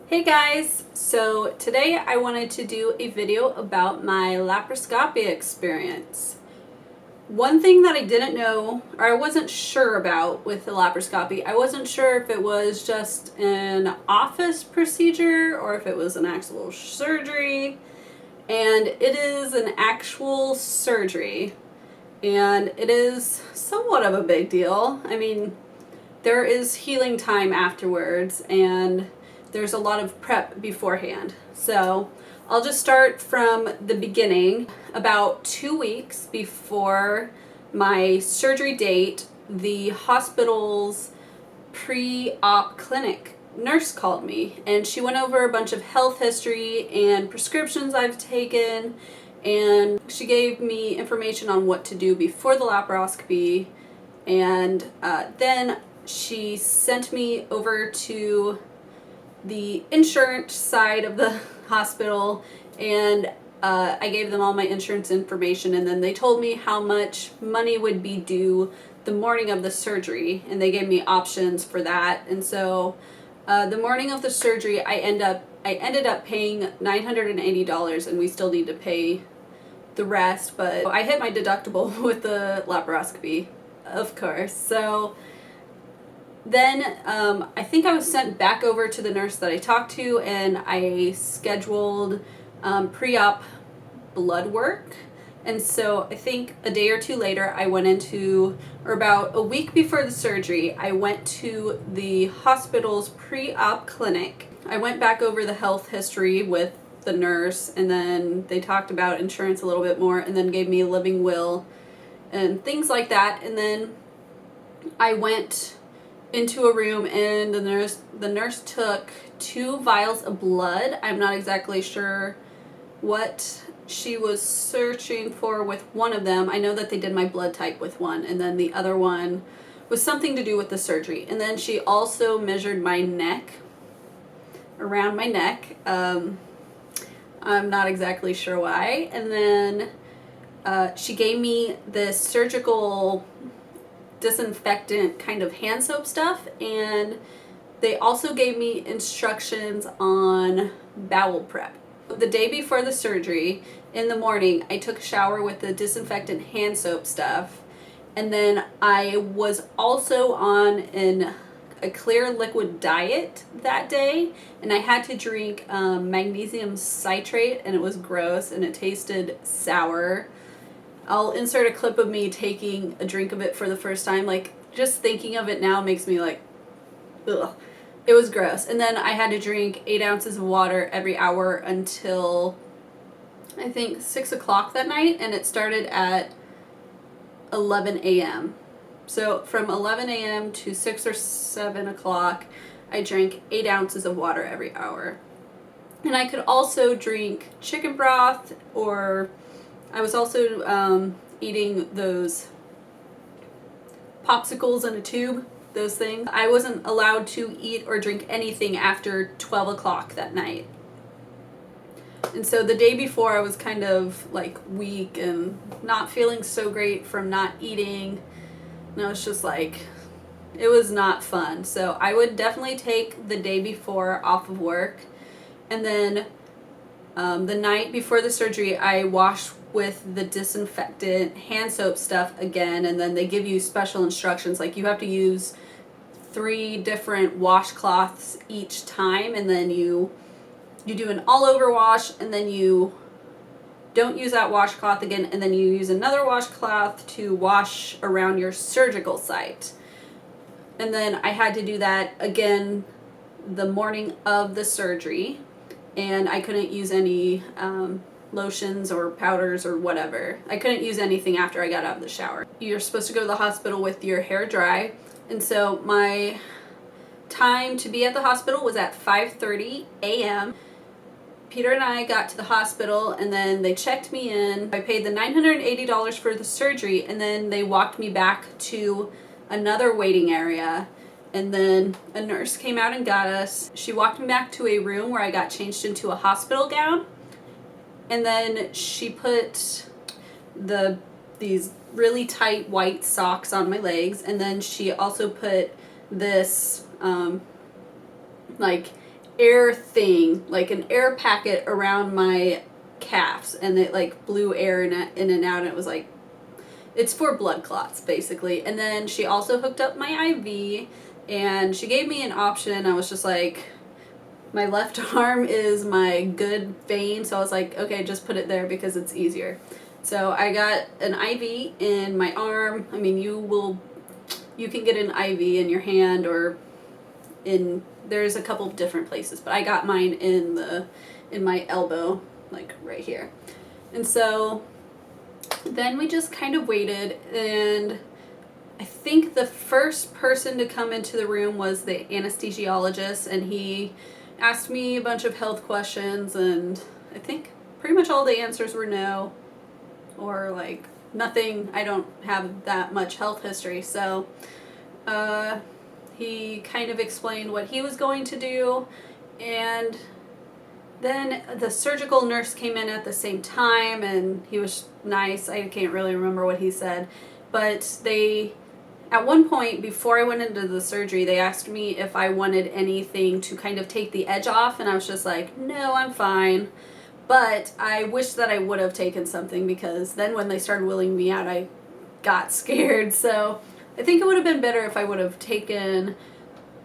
Hey guys! So today I wanted to do a video about my laparoscopy experience. One thing that I didn't know, or I wasn't sure about with the laparoscopy, I wasn't sure if it was just an office procedure or if it was an actual surgery. And it is an actual surgery. And it is somewhat of a big deal. I mean, there is healing time afterwards, and there's a lot of prep beforehand. So I'll just start from the beginning. About 2 weeks before my surgery date, the hospital's pre-op clinic nurse called me, and she went over a bunch of health history and prescriptions I've taken, and she gave me information on what to do before the laparoscopy, and then she sent me over to the insurance side of the hospital, and I gave them all my insurance information, and then they told me how much money would be due the morning of the surgery, and they gave me options for that. And so the morning of the surgery I ended up paying $980, and we still need to pay the rest, but I hit my deductible with the laparoscopy, of course. So then I think I was sent back over to the nurse that I talked to, and I scheduled pre-op blood work. And so I think a day or two later I went into, or about a week before the surgery, I went to the hospital's pre-op clinic. I went back over the health history with the nurse, and then they talked about insurance a little bit more, and then gave me a living will and things like that. And then I went into a room, and the nurse took 2 vials of blood. I'm not exactly sure what she was searching for with one of them. I know that they did my blood type with one, and then the other one was something to do with the surgery. And then she also measured my neck, around my neck. I'm not exactly sure why. And then she gave me this surgical disinfectant kind of hand soap stuff, and they also gave me instructions on bowel prep. The day before the surgery, in the morning, I took a shower with the disinfectant hand soap stuff, and then I was also on a clear liquid diet that day, and I had to drink magnesium citrate, and it was gross and it tasted sour. I'll insert a clip of me taking a drink of it for the first time. Like, just thinking of it now makes me like, ugh. It was gross. And then I had to drink 8 ounces of water every hour until I think 6 o'clock that night, and it started at 11 a.m. So from 11 a.m. to 6 or 7 o'clock, I drank 8 ounces of water every hour. And I could also drink chicken broth, or I was also eating those popsicles in a tube, those things. I wasn't allowed to eat or drink anything after 12 o'clock that night. And so the day before I was kind of like weak and not feeling so great from not eating. And I was just like, it was not fun. So I would definitely take the day before off of work. And then the night before the surgery, I washed with the disinfectant hand soap stuff again, and then they give you special instructions, like you have to use 3 different washcloths each time, and then you do an all-over wash, and then you don't use that washcloth again, and then you use another washcloth to wash around your surgical site. And then I had to do that again the morning of the surgery, and I couldn't use any lotions or powders or whatever. I couldn't use anything after I got out of the shower. You're supposed to go to the hospital with your hair dry, and so my time to be at the hospital was at 5:30 a.m. Peter and I got to the hospital, and then they checked me in. I paid the $980 for the surgery, and then they walked me back to another waiting area. And then a nurse came out and got us. She walked me back to a room where I got changed into a hospital gown. And then she put these really tight white socks on my legs. And then she also put this like air thing, like an air packet around my calves, and it like blew air in and out, and it was like, it's for blood clots basically. And then she also hooked up my IV, and she gave me an option. I was just like, my left arm is my good vein, so I was like, okay, just put it there because it's easier. So I got an IV in my arm. I mean, you can get an IV in your hand or there's a couple of different places, but I got mine in my elbow, like right here. And so then we just kind of waited, and I think the first person to come into the room was the anesthesiologist, and he asked me a bunch of health questions, and I think pretty much all the answers were no, or like nothing. I don't have that much health history, so he kind of explained what he was going to do, and then the surgical nurse came in at the same time, and he was nice. I can't really remember what he said, but at one point before I went into the surgery, they asked me if I wanted anything to kind of take the edge off, and I was just like, no, I'm fine. But I wish that I would have taken something, because then when they started wheeling me out, I got scared. So I think it would have been better if I would have taken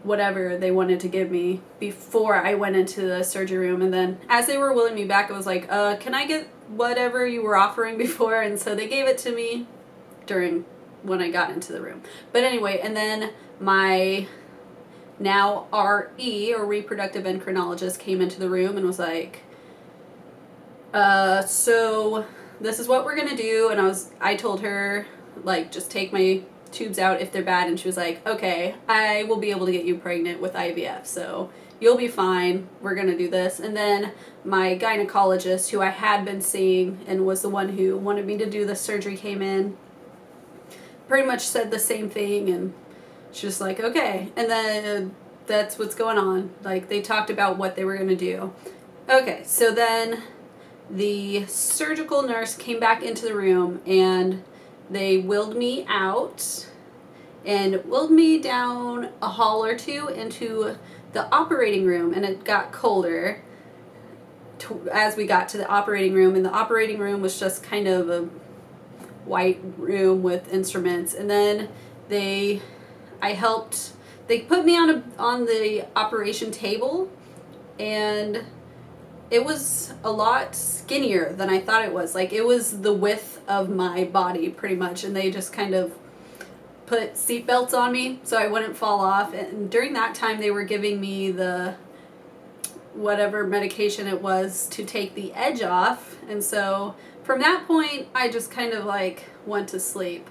whatever they wanted to give me before I went into the surgery room. And then as they were wheeling me back, I was like, can I get whatever you were offering before? And so they gave it to me when I got into the room. But anyway, and then my now RE, or reproductive endocrinologist, came into the room and was like, so this is what we're gonna do. And I told her, like, just take my tubes out if they're bad, and she was like, okay, I will be able to get you pregnant with IVF, so you'll be fine, we're gonna do this. And then my gynecologist, who I had been seeing and was the one who wanted me to do the surgery, came in, pretty much said the same thing, and she was like, okay. And then that's what's going on. Like, they talked about what they were gonna do. Okay, so then the surgical nurse came back into the room, and they wheeled me out and wheeled me down a hall or two into the operating room, and it got colder as we got to the operating room, and the operating room was just kind of a white room with instruments. And then they put me on the operation table, and it was a lot skinnier than I thought it was. Like, it was the width of my body pretty much, and they just kind of put seat belts on me so I wouldn't fall off. And during that time, they were giving me the whatever medication it was to take the edge off. And so from that point, I just kind of like went to sleep.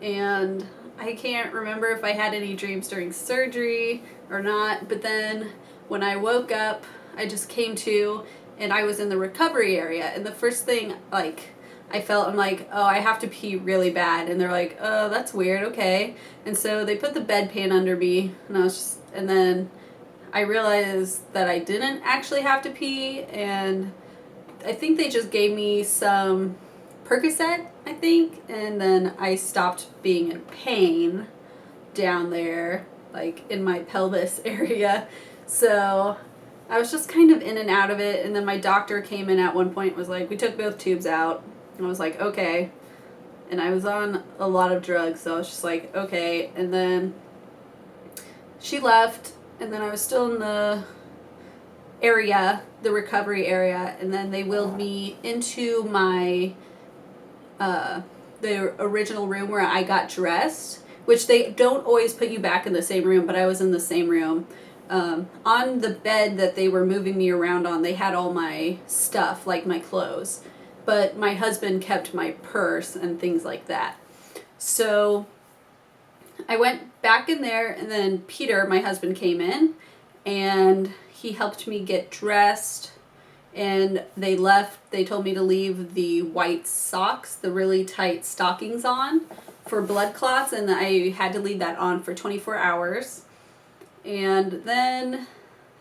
And I can't remember if I had any dreams during surgery or not, but then when I woke up, I just came to, and I was in the recovery area, and the first thing, like, I'm like, oh, I have to pee really bad. And they're like, oh, that's weird, okay. And so they put the bedpan under me, and then I realized that I didn't actually have to pee, and I think they just gave me some Percocet, I think, and then I stopped being in pain down there, like in my pelvis area. So I was just kind of in and out of it, and then my doctor came in at one point and was like, we took both tubes out. And I was like, okay. And I was on a lot of drugs, so I was just like, okay. And then she left, and then I was still in the area, the recovery area, and then they wheeled me into my, the original room where I got dressed, which they don't always put you back in the same room, but I was in the same room. On the bed that they were moving me around on, they had all my stuff, like my clothes, but my husband kept my purse and things like that. So I went back in there, and then Peter, my husband, came in, and he helped me get dressed, and they told me to leave the white socks, the really tight stockings on for blood clots, and I had to leave that on for 24 hours. And then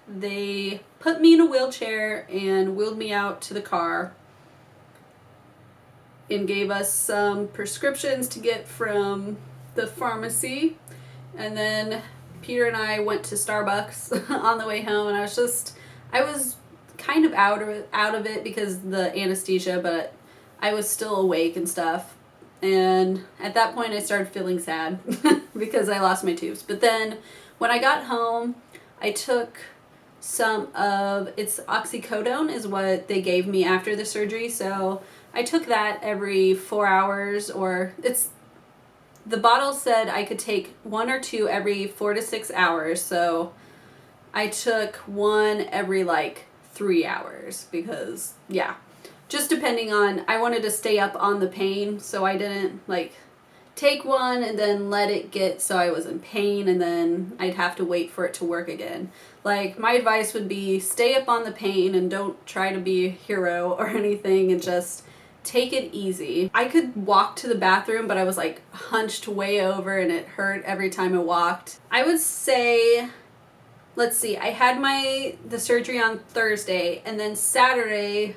they put me in a wheelchair and wheeled me out to the car and gave us some prescriptions to get from the pharmacy. And then Peter and I went to Starbucks on the way home, and I was kind of out of it because of the anesthesia, but I was still awake and stuff. And at that point I started feeling sad because I lost my tubes. But then when I got home, I took some of, it's oxycodone is what they gave me after the surgery. So I took that every 4 hours, or the bottle said I could take 1 or 2 every 4 to 6 hours. So I took one every like 3 hours because, yeah, just depending on, I wanted to stay up on the pain, so I didn't like take one and then let it get so I was in pain and then I'd have to wait for it to work again. Like, my advice would be stay up on the pain and don't try to be a hero or anything, and just take it easy. I could walk to the bathroom, but I was like hunched way over and it hurt every time I walked. I would say, let's see, I had the surgery on Thursday, and then Saturday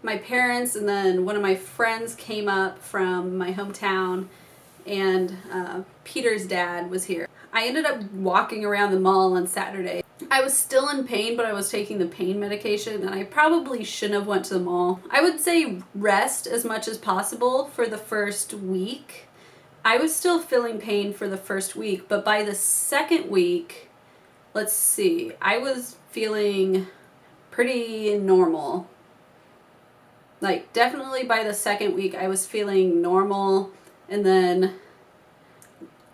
my parents and then one of my friends came up from my hometown, and Peter's dad was here. I ended up walking around the mall on Saturday. I was still in pain, but I was taking the pain medication, and I probably shouldn't have went to the mall. I would say rest as much as possible for the first week. I was still feeling pain for the first week, but by the second week, let's see, I was feeling pretty normal. Like, definitely by the second week I was feeling normal, and then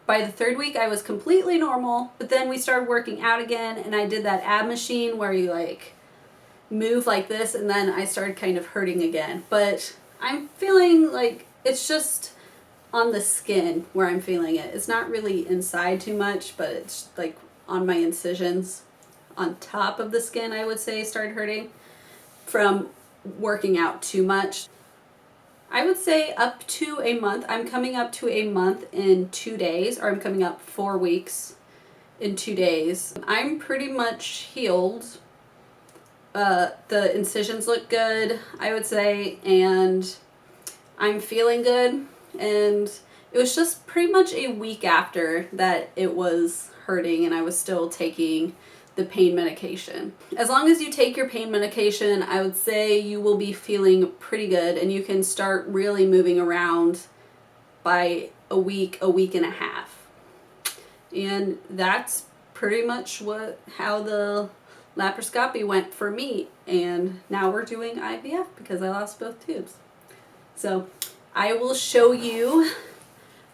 by the third week I was completely normal. But then we started working out again, and I did that ab machine where you like move like this, and then I started kind of hurting again. But I'm feeling like it's just on the skin where I'm feeling it. It's not really inside too much, but it's like on my incisions on top of the skin, I would say, started hurting from working out too much. I would say up to a month. I'm coming up to a month in 2 days, or I'm coming up 4 weeks in 2 days. I'm pretty much healed. The incisions look good, I would say, and I'm feeling good. And it was just pretty much a week after that it was hurting, and I was still taking the pain medication. As long as you take your pain medication, I would say you will be feeling pretty good, and you can start really moving around by a week and a half. And that's pretty much how the laparoscopy went for me. And now we're doing IVF because I lost both tubes. So I will show you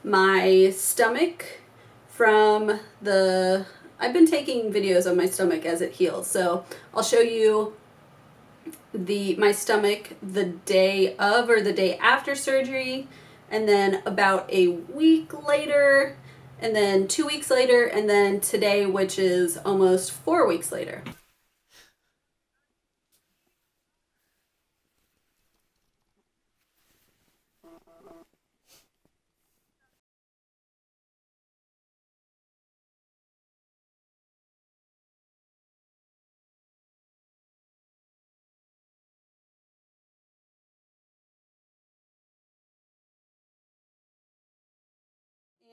my stomach from I've been taking videos of my stomach as it heals, so I'll show you my stomach the day of or the day after surgery, and then about a week later, and then 2 weeks later, and then today, which is almost 4 weeks later.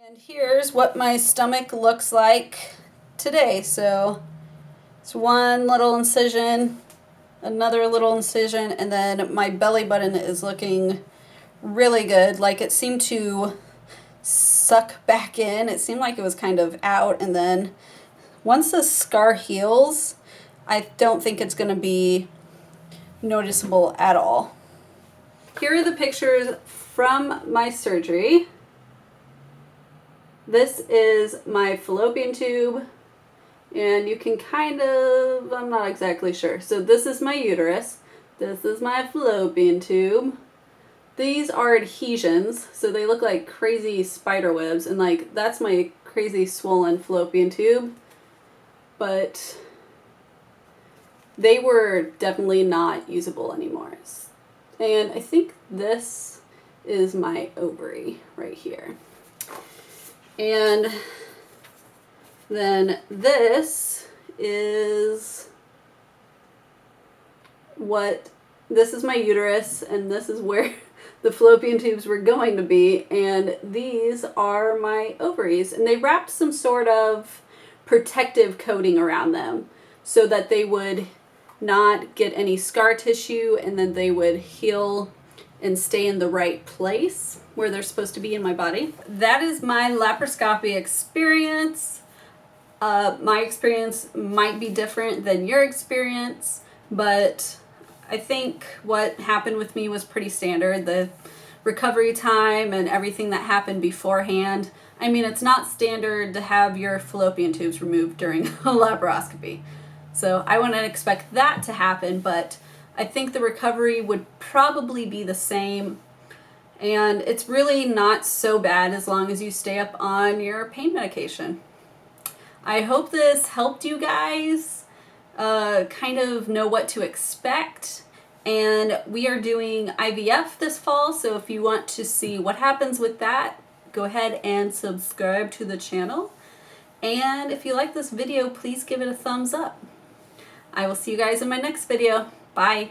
And here's what my stomach looks like today. So it's one little incision, another little incision, and then my belly button is looking really good. Like, it seemed to suck back in. It seemed like it was kind of out, and then once the scar heals, I don't think it's going to be noticeable at all. Here are the pictures from my surgery. This is my fallopian tube, and you can kind of, I'm not exactly sure. So this is my uterus. This is my fallopian tube. These are adhesions, so they look like crazy spider webs, and like that's my crazy swollen fallopian tube. But they were definitely not usable anymore. And I think this is my ovary right here. And then this is my uterus, and this is where the fallopian tubes were going to be, and these are my ovaries, and they wrapped some sort of protective coating around them so that they would not get any scar tissue, and then they would heal and stay in the right place where they're supposed to be in my body. That is my laparoscopy experience. My experience might be different than your experience, but I think what happened with me was pretty standard. The recovery time and everything that happened beforehand. I mean, it's not standard to have your fallopian tubes removed during a laparoscopy. So I wouldn't expect that to happen, but I think the recovery would probably be the same. And it's really not so bad as long as you stay up on your pain medication. I hope this helped you guys kind of know what to expect. And we are doing IVF this fall, so if you want to see what happens with that, go ahead and subscribe to the channel. And if you like this video, please give it a thumbs up. I will see you guys in my next video. Bye.